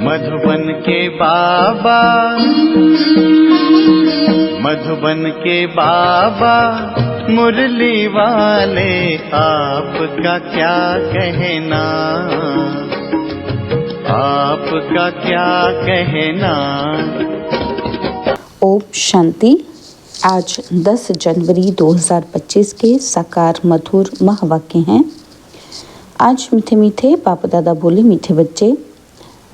मधुबन के बाबा, मधुबन के बाबा मुरली वाले, आपका क्या कहना, आपका क्या कहना। ओम शांति। आज 10 जनवरी 2025 के साकार मधुर महावाक्य हैं। आज मीठे मीठे बाप दादा बोले, मीठे बच्चे,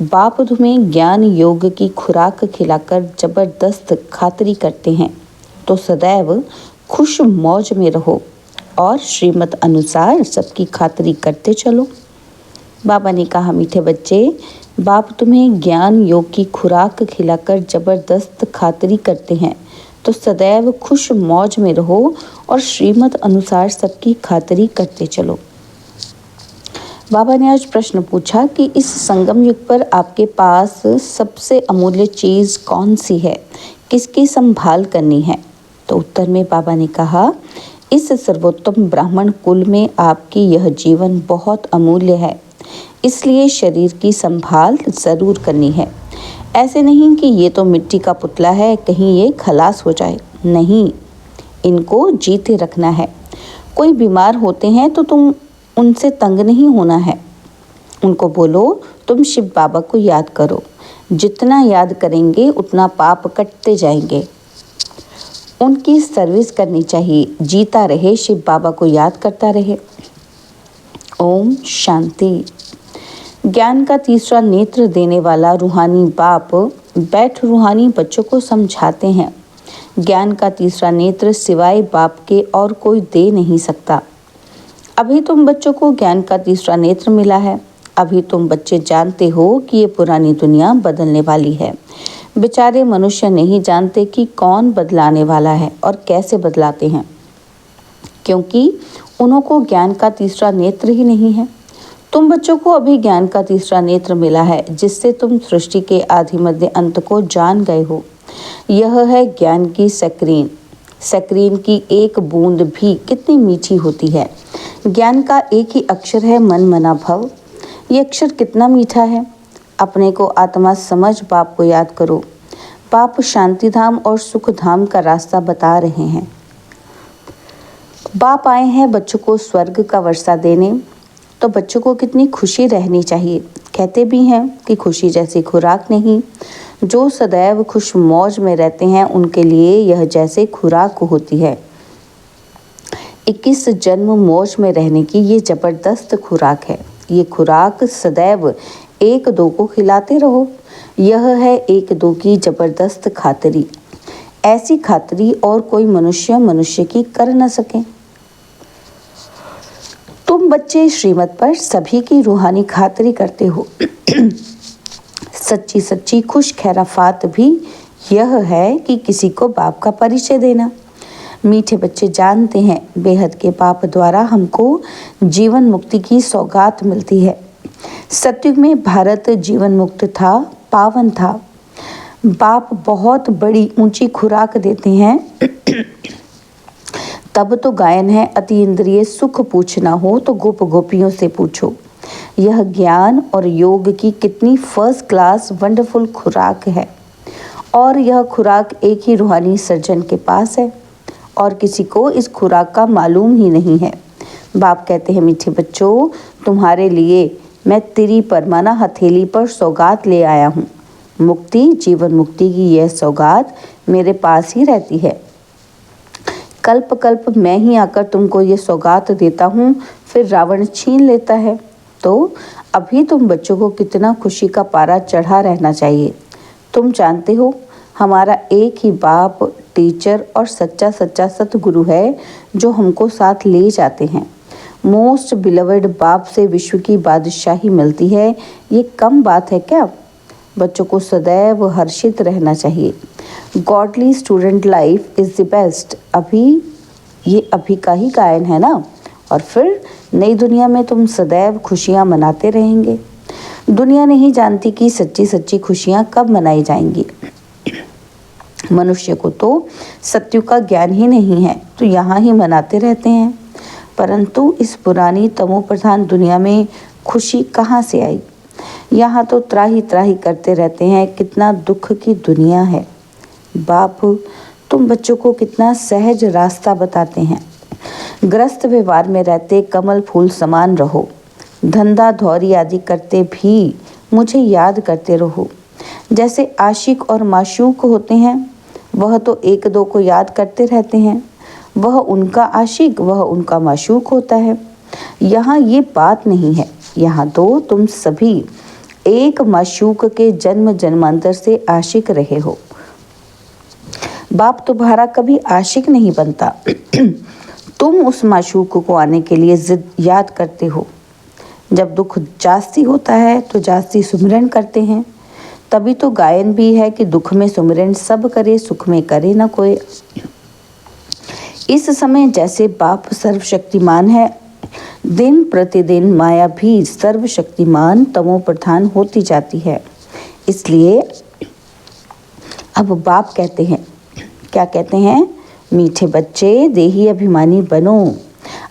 बाप तुम्हें ज्ञान योग की खुराक खिलाकर जबरदस्त खातरी करते हैं, तो सदैव खुश मौज में रहो और श्रीमत अनुसार सबकी खातरी करते चलो। बाबा ने कहा, मीठे बच्चे, बाप तुम्हें ज्ञान योग की खुराक खिलाकर जबरदस्त खातरी करते हैं, तो सदैव खुश मौज में रहो और श्रीमत अनुसार सबकी खातरी करते चलो। बाबा ने आज प्रश्न पूछा कि इस संगम युग पर आपके पास सबसे अमूल्य चीज़ कौन सी है, किसकी संभाल करनी है। तो उत्तर में बाबा ने कहा, इस सर्वोत्तम ब्राह्मण कुल में आपकी यह जीवन बहुत अमूल्य है, इसलिए शरीर की संभाल ज़रूर करनी है। ऐसे नहीं कि ये तो मिट्टी का पुतला है, कहीं ये खलास हो जाए। नहीं, इनको जीते रखना है। कोई बीमार होते हैं तो तुम उनसे तंग नहीं होना है। उनको बोलो, तुम शिव बाबा को याद करो। जितना याद करेंगे उतना पाप कटते जाएंगे। उनकी सर्विस करनी चाहिए, जीता रहे, शिव बाबा को याद करता रहे। ओम शांति। ज्ञान का तीसरा नेत्र देने वाला रूहानी बाप बैठ रूहानी बच्चों को समझाते हैं। ज्ञान का तीसरा नेत्र सिवाय बाप के और कोई दे नहीं सकता। अभी तुम बच्चों को ज्ञान का तीसरा नेत्र मिला है। अभी तुम बच्चे जानते हो कि ये पुरानी दुनिया बदलने वाली है। बेचारे मनुष्य नहीं जानते कि कौन बदलाने वाला है और कैसे बदलाते हैं, क्योंकि उन्हों को ज्ञान का तीसरा नेत्र ही नहीं है। तुम बच्चों को अभी ज्ञान का तीसरा नेत्र मिला है, जिससे तुम सृष्टि के आदि मध्य अंत को जान गए हो। यह है ज्ञान की स्क्रीन। स्क्रीन की एक बूंद भी कितनी मीठी होती है। ज्ञान का एक ही अक्षर है, मन मना भव। ये अक्षर कितना मीठा है। अपने को आत्मा समझ बाप को याद करो। बाप शांति धाम और सुख धाम का रास्ता बता रहे हैं। बाप आए हैं बच्चों को स्वर्ग का वर्षा देने, तो बच्चों को कितनी खुशी रहनी चाहिए। कहते भी हैं कि खुशी जैसी खुराक नहीं। जो सदैव खुश मौज में रहते हैं उनके लिए यह जैसे खुराक होती है। 21 जन्म मौज में रहने की ये जबरदस्त खुराक है। ये खुराक सदैव एक दो को खिलाते रहो। यह है एक दो की जबरदस्त खातरी। ऐसी खातरी और कोई मनुष्य की कर न सके। तुम बच्चे श्रीमत पर सभी की रूहानी खातरी करते हो। सच्ची सच्ची खुश खैराफात भी यह है कि किसी को बाप का परिचय देना। मीठे बच्चे जानते हैं, बेहद के पाप द्वारा हमको जीवन मुक्ति की सौगात मिलती है। सतयुग में भारत जीवन मुक्त था, पावन था। बाप बहुत बड़ी ऊंची खुराक देते हैं। तब तो गायन है, अति इंद्रिय सुख पूछना हो तो गोप गोपियों से पूछो। यह ज्ञान और योग की कितनी फर्स्ट क्लास वंडरफुल खुराक है। और यह खुराक एक ही रूहानी सर्जन के पास है और किसी को इस खुराक का मालूम ही नहीं है। बाप कहते हैं, मीठे बच्चों, तुम्हारे लिए मैं तेरी परमाना हथेली पर सौगात ले आया हूँ। मुक्ति, जीवन मुक्ति की यह सौगात मेरे पास ही रहती है। कल्प कल्प मैं ही आकर तुमको ये सौगात देता हूँ, फिर रावण छीन लेता है। तो अभी तुम बच्चों को कितना खुशी का पारा चढ़ा रहना चाहिए। तुम जानते हो, हमारा एक ही बाप, टीचर और सच्चा सच्चा सतगुरु है जो हमको साथ ले जाते हैं। मोस्ट बिलवड बाप से विश्व की बादशाही मिलती है। ये कम बात है क्या। बच्चों को सदैव हर्षित रहना चाहिए। Godly student life is the best. अभी का ही गायन है ना। और फिर नई दुनिया में तुम सदैव खुशियाँ मनाते रहेंगे। दुनिया नहीं जानती कि सच्ची सच्ची खुशियाँ कब मनाई जाएंगी। मनुष्य को तो सत्य का ज्ञान ही नहीं है, तो यहाँ ही मनाते रहते हैं। परंतु इस पुरानी तमो प्रधान दुनिया में खुशी कहाँ से आई। यहाँ तो त्राही त्राही करते रहते हैं, कितना दुख की दुनिया है। बाप, तुम बच्चों को कितना सहज रास्ता बताते हैं। ग्रस्त व्यवहार में रहते कमल फूल समान रहो। धंधा धौरी आदि करते भी मुझे याद करते रहो। जैसे आशिक और माशूक होते हैं, वह तो एक दो को याद करते रहते हैं। वह उनका आशिक, वह उनका माशूक होता है। यहाँ ये बात नहीं है। यहाँ तो तुम सभी एक माशूक के जन्म जन्मांतर से आशिक रहे हो। बाप तुम्हारा कभी आशिक नहीं बनता। तुम उस माशूक को आने के लिए जिद याद करते हो। जब दुख जास्ती होता है तो जास्ती सुमिरन करते हैं। तभी तो गायन भी है कि दुख में सुमिरन सब करे, सुख में करे न कोई। इस समय जैसे बाप सर्वशक्तिमान है, दिन प्रतिदिन माया भी सर्वशक्तिमान तमो प्रधान होती जाती है। इसलिए अब बाप कहते हैं, क्या कहते हैं? मीठे बच्चे, देही अभिमानी बनो।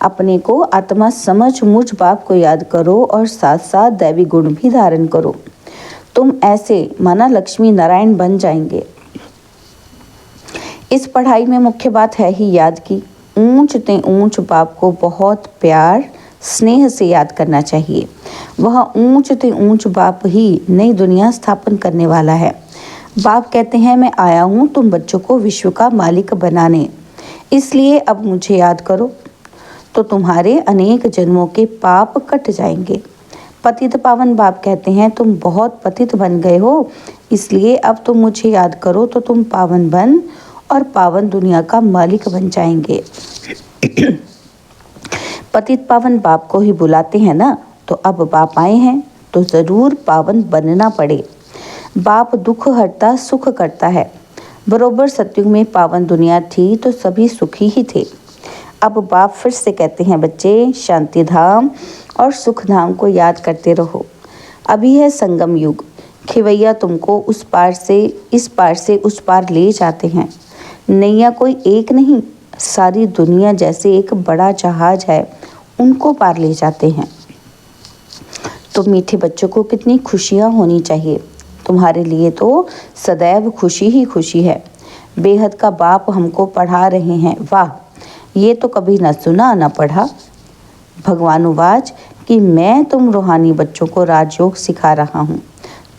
अपने को आत्मा समझ मुझ बाप को याद करो और साथ साथ दैवी गुण भी धारण करो। तुम ऐसे माना लक्ष्मी नारायण बन जाएंगे। इस पढ़ाई में मुख्य बात है ही याद की। ऊंच ते ऊंच बाप को बहुत प्यार स्नेह से याद करना चाहिए। वह ऊंच ते ऊंच बाप ही नई दुनिया स्थापन करने वाला है। बाप कहते हैं, मैं आया हूँ तुम बच्चों को विश्व का मालिक बनाने, इसलिए अब मुझे याद करो तो तुम्हारे अनेक जन्मों के पाप कट जाएंगे। पतित पावन बाप कहते हैं, तुम बहुत पतित बन गए हो, इसलिए अब तुम मुझे याद करो तो तुम पावन बन और पावन दुनिया का मालिक बन जाएंगे। पतित पावन बाप को ही बुलाते हैं ना, तो अब बाप आए हैं तो ज़रूर पावन बनना पड़े। बाप दुख हरता सुख करता है। बरोबर सतयुग में पावन दुनिया थी तो सभी सुखी ही थे। अब बाप फिर से कहते हैं, बच्चे शांति धाम और सुख धाम को याद करते रहो। अभी है संगम युग। खिवैया तुमको उस पार से इस पार से उस पार ले जाते हैं। नैया कोई एक नहीं, सारी दुनिया जैसे एक बड़ा जहाज है, उनको पार ले जाते हैं। तो मीठे बच्चों को कितनी खुशियाँ होनी चाहिए। तुम्हारे लिए तो सदैव खुशी ही खुशी है। बेहद का बाप हमको पढ़ा रहे हैं। वाह, ये तो कभी न सुना न पढ़ा। भगवानुवाच कि मैं तुम रूहानी बच्चों को राजयोग सिखा रहा हूँ,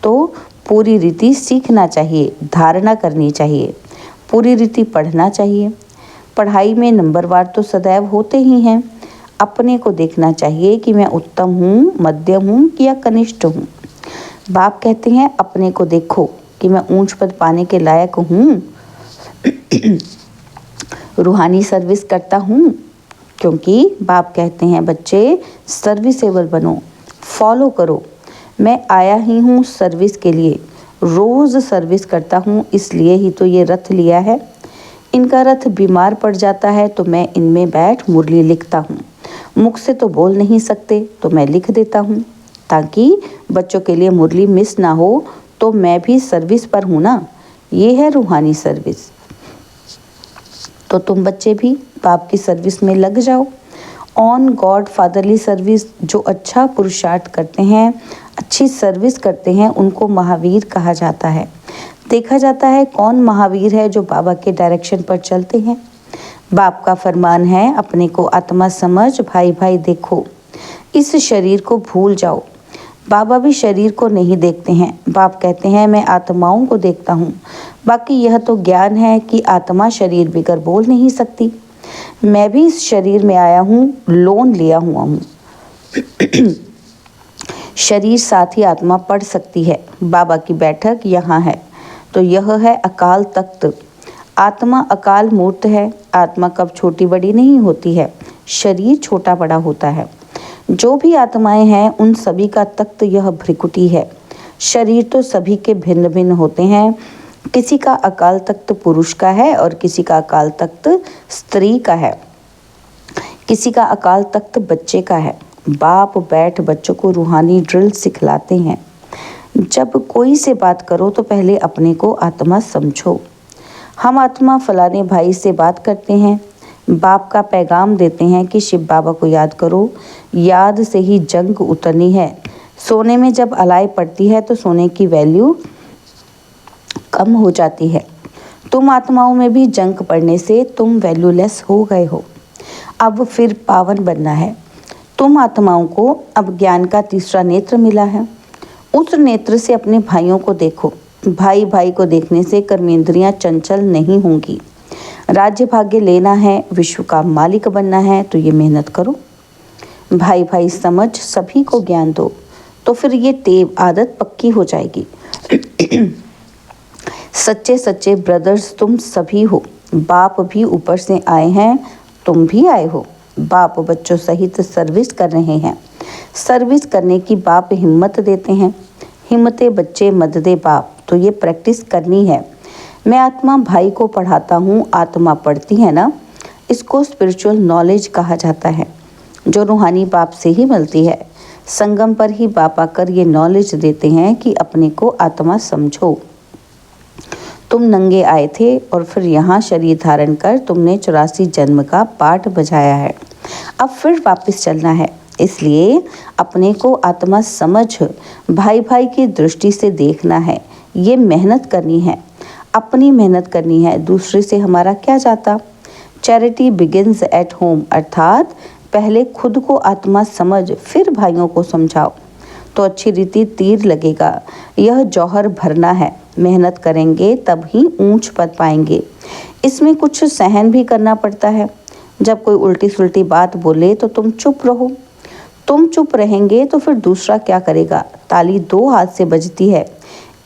तो पूरी रीति सीखना चाहिए, धारणा करनी चाहिए, पूरी रीति पढ़ना चाहिए। पढ़ाई में नंबरवार तो सदैव होते ही हैं। अपने को देखना चाहिए कि मैं उत्तम हूँ, मध्यम हूँ या कनिष्ठ हूँ। बाप कहते हैं, अपने को देखो कि मैं ऊंच पद पाने के लायक हूँ, रूहानी सर्विस करता हूँ। क्योंकि बाप कहते हैं, बच्चे सर्विसेबल बनो, फॉलो करो। मैं आया ही हूँ सर्विस के लिए, रोज़ सर्विस करता हूँ, इसलिए ही तो ये रथ लिया है। इनका रथ बीमार पड़ जाता है तो मैं इनमें बैठ मुरली लिखता हूँ। मुख से तो बोल नहीं सकते तो मैं लिख देता हूँ, ताकि बच्चों के लिए मुरली मिस ना हो। तो मैं भी सर्विस पर हूँ ना, ये है रूहानी सर्विस। तो तुम बच्चे भी बाप की सर्विस में लग जाओ। ऑन गॉड फादरली सर्विस, जो अच्छा पुरुषार्थ करते हैं, अच्छी सर्विस करते हैं, उनको महावीर कहा जाता है। देखा जाता है कौन महावीर है, जो बाबा के डायरेक्शन पर चलते हैं। बाप का फरमान है, अपने को आत्मा समझ, भाई भाई देखो, इस शरीर को भूल जाओ। बाबा भी शरीर को नहीं देखते हैं। बाप कहते हैं, मैं आत्माओं को देखता हूँ। बाकी यह तो ज्ञान है कि आत्मा शरीर बिगर बोल नहीं सकती। मैं भी इस शरीर में आया हूँ, लोन लिया हुआ हूँ। शरीर साथ ही आत्मा पढ़ सकती है। बाबा की बैठक यहाँ है, तो यह है अकाल तख्त। आत्मा अकाल मूर्त है। आत्मा कब छोटी बड़ी नहीं होती है, शरीर छोटा बड़ा होता है। जो भी आत्माएं हैं, उन सभी का तख्त यह भ्रिकुटी है। शरीर तो सभी के भिन्न भिन्न होते हैं। किसी का अकाल तख्त पुरुष का है और किसी का अकाल तख्त स्त्री का है, किसी का अकाल तख्त बच्चे का है। बाप बैठ बच्चों को रूहानी ड्रिल सिखलाते हैं। जब कोई से बात करो तो पहले अपने को आत्मा समझो। हम आत्मा फलाने भाई से बात करते हैं, बाप का पैगाम देते हैं कि शिव बाबा को याद करो, याद से ही जंग उतरनी है। सोने में जब अलाई पड़ती है तो सोने की वैल्यू कम हो जाती है। तुम आत्माओं में भी जंक पड़ने से तुम वैल्यूलेस हो गए हो। अब फिर पावन बनना है। तुम आत्माओं को अब ज्ञान का तीसरा नेत्र मिला है। उस नेत्र से अपने भाइयों को देखो। भाई भाई को देखने से कर्मेंद्रियां चंचल नहीं होंगी। राज्य भाग्य लेना है, विश्व का मालिक बनना है तो ये मेहनत करो। भाई भाई समझ सभी को ज्ञान दो, तो फिर ये टेव आदत पक्की हो जाएगी। सच्चे सच्चे ब्रदर्स तुम सभी हो। बाप भी ऊपर से आए हैं, तुम भी आए हो। बाप बच्चों सहित सर्विस कर रहे हैं। सर्विस करने की बाप हिम्मत देते हैं। हिम्मते बच्चे मददे बाप, तो ये प्रैक्टिस करनी है। मैं आत्मा भाई को पढ़ाता हूँ, आत्मा पढ़ती है ना। इसको स्पिरिचुअल नॉलेज कहा जाता है, जो रूहानी बाप से ही मिलती है। संगम पर ही बाप आकर ये नॉलेज देते हैं कि अपने को आत्मा समझो। तुम नंगे आए थे और फिर यहाँ शरीर धारण कर तुमने 84 जन्म का पाठ बजाया है। अब फिर वापस चलना है, इसलिए अपने को आत्मा समझ भाई भाई की दृष्टि से देखना है। ये मेहनत करनी है, अपनी मेहनत करनी है, दूसरे से हमारा क्या जाता। चैरिटी बिगिंस एट होम, अर्थात पहले खुद को आत्मा समझ फिर भाइयों को समझाओ तो अच्छी रीति तीर लगेगा। यह जौहर भरना है, मेहनत करेंगे तब ही ऊंच पद पाएंगे। इसमें कुछ सहन भी करना पड़ता है। जब कोई उल्टी सुल्टी बात बोले तो तुम चुप रहो। तुम चुप रहेंगे तो फिर दूसरा क्या करेगा। ताली दो हाथ से बजती है,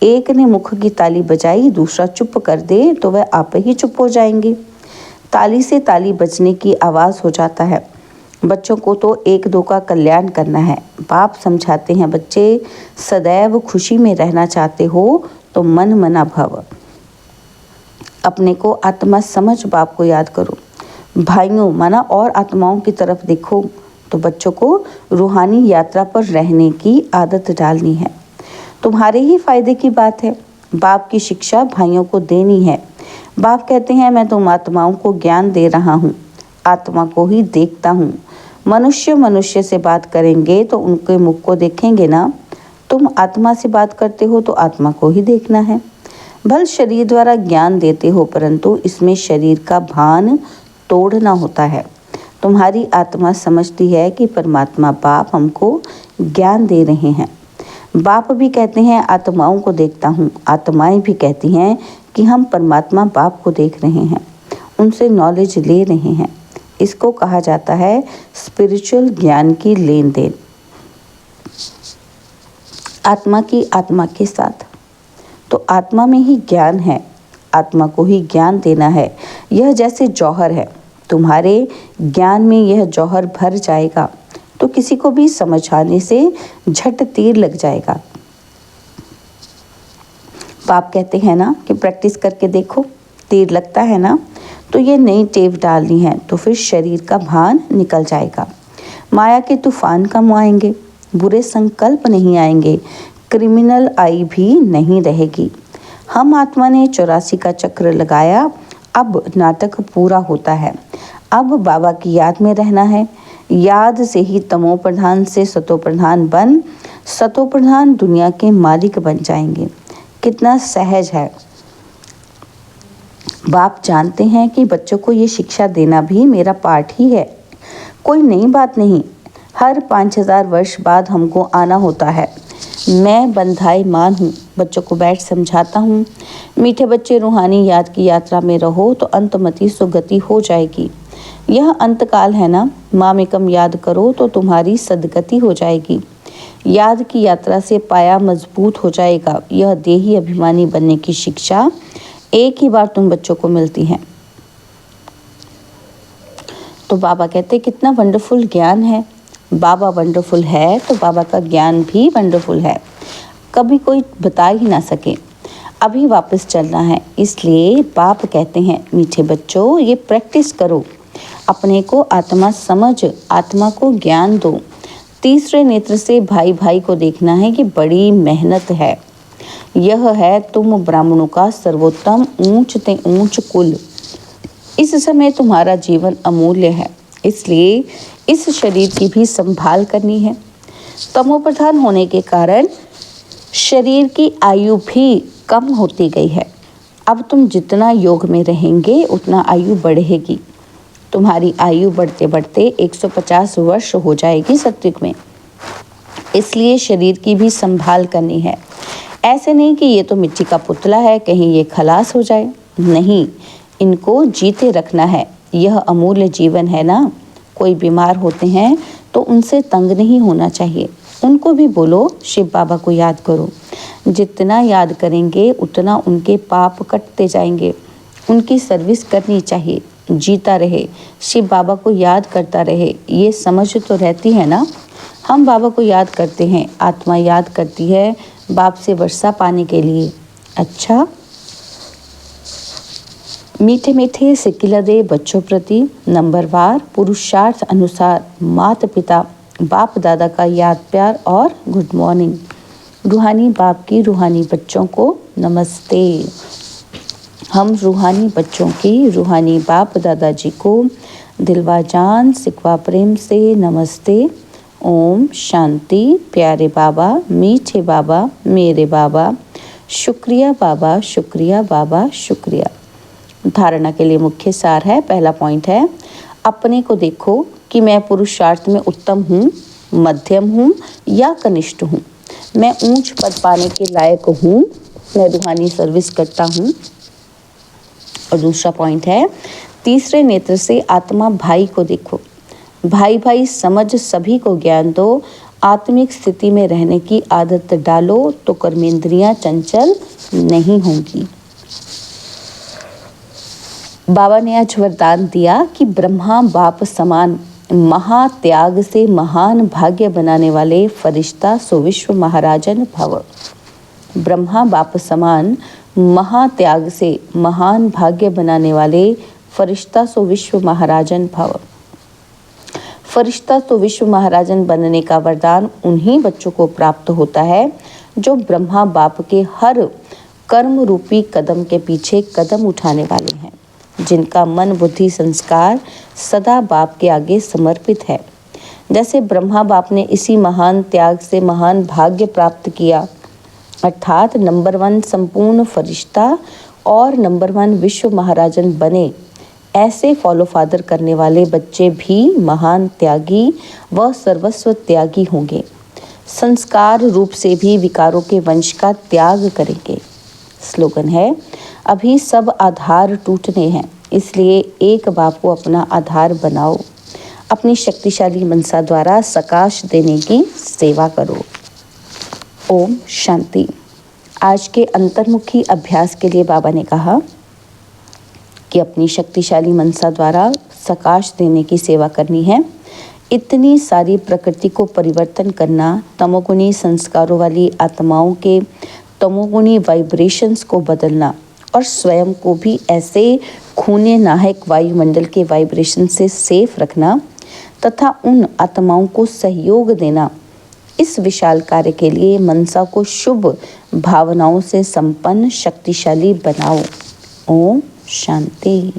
एक ने मुख की ताली बजाई, दूसरा चुप कर दे तो वह आप ही चुप हो जाएंगे। ताली से ताली बजने की आवाज़ हो जाता है। बच्चों को तो एक दो का कल्याण करना है। बाप समझाते हैं, बच्चे सदैव खुशी में रहना चाहते हो तो मन मना भव। अपने को आत्मा समझ बाप को याद करो। भाइयों माना और आत्माओं की तरफ देखो। तो बच्चों को रूहानी यात्रा पर रहने की आदत डालनी है। तुम्हारे ही फायदे की बात है। बाप की शिक्षा भाइयों को देनी है। बाप कहते हैं, मैं तुम आत्माओं को ज्ञान दे रहा हूँ, आत्मा को ही देखता हूँ। मनुष्य मनुष्य से बात करेंगे तो उनके मुख को देखेंगे ना। तुम आत्मा से बात करते हो तो आत्मा को ही देखना है। भल शरीर द्वारा ज्ञान देते हो, परंतु इसमें शरीर का भान तोड़ना होता है। तुम्हारी आत्मा समझती है कि परमात्मा बाप हमको ज्ञान दे रहे हैं। बाप भी कहते हैं आत्माओं को देखता हूँ। आत्माएं भी कहती हैं कि हम परमात्मा बाप को देख रहे हैं, उनसे नॉलेज ले रहे हैं। इसको कहा जाता है स्पिरिचुअल ज्ञान की लेन देन। आत्मा की आत्मा के साथ, तो आत्मा में ही ज्ञान है, आत्मा को ही ज्ञान देना है। यह जैसे जौहर है, तुम्हारे ज्ञान में यह जौहर भर जाएगा तो किसी को भी समझाने से झट तीर लग जाएगा। बाप कहते हैं ना कि प्रैक्टिस करके देखो, तीर लगता है ना। तो ये नई टेव डालनी है तो फिर शरीर का भान निकल जाएगा। माया के तूफान कम आएंगे, बुरे संकल्प नहीं आएंगे, क्रिमिनल आई भी नहीं रहेगी। हम आत्मा ने 84 का चक्र लगाया, अब नाटक पूरा होता है। अब बाबा की याद में रहना है। याद से ही तमो प्रधान से सतो प्रधान बन सतो प्रधान दुनिया के मालिक बन जाएंगे। कितना सहज है। बाप जानते हैं कि बच्चों को ये शिक्षा देना भी मेरा पाठ ही है, कोई नई बात नहीं। हर 5000 वर्ष बाद हमको आना होता है। मैं बंधाई मान हूँ, बच्चों को बैठ समझाता हूँ। मीठे बच्चे रूहानी याद की यात्रा में रहो तो अंतमति सुगति हो जाएगी। यह अंतकाल है ना, मामेकम याद करो तो तुम्हारी सदगति हो जाएगी। याद की यात्रा से पाया मजबूत हो जाएगा। यह देही अभिमानी बनने की शिक्षा एक ही बार तुम बच्चों को मिलती है। तो बाबा कहते कितना वंडरफुल ज्ञान है। बाबा वंडरफुल है तो बाबा का ज्ञान भी वंडरफुल है, कभी कोई बता ही ना सके। अभी वापस चलना है, इसलिए बाप कहते हैं मीठे बच्चों ये प्रैक्टिस करो, अपने को आत्मा समझ, आत्मा को ज्ञान दो। तीसरे नेत्र से भाई भाई को देखना है कि बड़ी मेहनत है। यह है तुम ब्राह्मणों का सर्वोत्तम ऊंच ते ऊंच कुल। इस समय तुम्हारा जीवन अमूल्य है, इसलिए इस शरीर की भी संभाल करनी है। तमोप्रधान होने के कारण शरीर की आयु भी कम होती गई है। अब तुम जितना योग में रहेंगे उतना आयु बढ़ेगी। तुम्हारी आयु बढ़ते बढ़ते 150 वर्ष हो जाएगी सत्युग में। इसलिए शरीर की भी संभाल करनी है। ऐसे नहीं कि ये तो मिट्टी का पुतला है, कहीं ये खलास हो जाए। नहीं, इनको जीते रखना है। यह अमूल्य जीवन है ना। कोई बीमार होते हैं तो उनसे तंग नहीं होना चाहिए। उनको भी बोलो शिव बाबा को याद करो। जितना याद करेंगे उतना उनके पाप कटते जाएंगे। उनकी सर्विस करनी चाहिए। जीता रहे, शिव बाबा को याद करता रहे, ये समझ तो रहती है ना। हम बाबा को याद करते हैं, आत्मा याद करती है बाप से वर्षा पाने के लिए। अच्छा, मीठे मीठे सिक्किला दे बच्चों प्रति नंबरवार पुरुषार्थ अनुसार माता पिता बाप दादा का याद प्यार और गुड मॉर्निंग। रूहानी बाप की रूहानी बच्चों को नमस्ते। हम रूहानी बच्चों की रूहानी बाप दादाजी को दिलवा जान सिकवा प्रेम से नमस्ते। ओम शांति। प्यारे बाबा, मीठे बाबा, मेरे बाबा, शुक्रिया बाबा, शुक्रिया बाबा, शुक्रिया। धारणा के लिए मुख्य सार है। पहला पॉइंट है, अपने को देखो कि मैं पुरुषार्थ में उत्तम हूँ, मध्यम हूँ या कनिष्ठ हूँ। मैं ऊंच पद पाने के लायक हूँ, मैं रूहानी सर्विस करता हूँ। और दूसरा पॉइंट है, तीसरे नेत्र से आत्मा भाई को देखो। भाई भाई समझ सभी को ज्ञान दो। आत्मिक स्थिति में रहने की आदत डालो तो कर्मेंद्रियां चंचल नहीं होंगी। बाबा ने आज वरदान दिया कि ब्रह्मा बाप समान महात्याग से महान भाग्य बनाने वाले फरिश्ता सुविश्व महाराजन भव। ब्रह्मा बाप समान महात्याग से महान भाग्य बनाने वाले फरिश्ता सुविश्व महाराजन भव। फरिश्ता तो विश्व महाराजन बनने का वरदान उन्हीं बच्चों को प्राप्त होता है जो ब्रह्मा बाप के हर कर्म रूपी कदम के पीछे कदम उठाने वाले हैं, जिनका मन बुद्धि संस्कार सदा बाप के आगे समर्पित है। जैसे ब्रह्मा बाप ने इसी महान त्याग से महान भाग्य प्राप्त किया, अर्थात नंबर 1 संपूर्ण फरिश्ता और नंबर 1 विश्व महाराजन बने, ऐसे फॉलो फादर करने वाले बच्चे भी महान त्यागी व सर्वस्व त्यागी होंगे। संस्कार रूप से भी विकारों के वंश का त्याग करेंगे। स्लोगन है, अभी सब आधार टूटने हैं, इसलिए एक बाप को अपना आधार बनाओ। अपनी शक्तिशाली मनसा द्वारा सकाश देने की सेवा करो। ओम शांति। आज के अंतर्मुखी अभ्यास के लिए बाबा ने कहा कि अपनी शक्तिशाली मनसा द्वारा सकाश देने की सेवा करनी है। इतनी सारी प्रकृति को परिवर्तन करना, तमोगुणी संस्कारों वाली आत्माओं के तमोगुणी वाइब्रेशंस को बदलना और स्वयं को भी ऐसे खूने नाहक वायुमंडल के वाइब्रेशन से सेफ रखना तथा उन आत्माओं को सहयोग देना, इस विशाल कार्य के लिए मनसा को शुभ भावनाओं से संपन्न शक्तिशाली बनाओ। ओम शांति।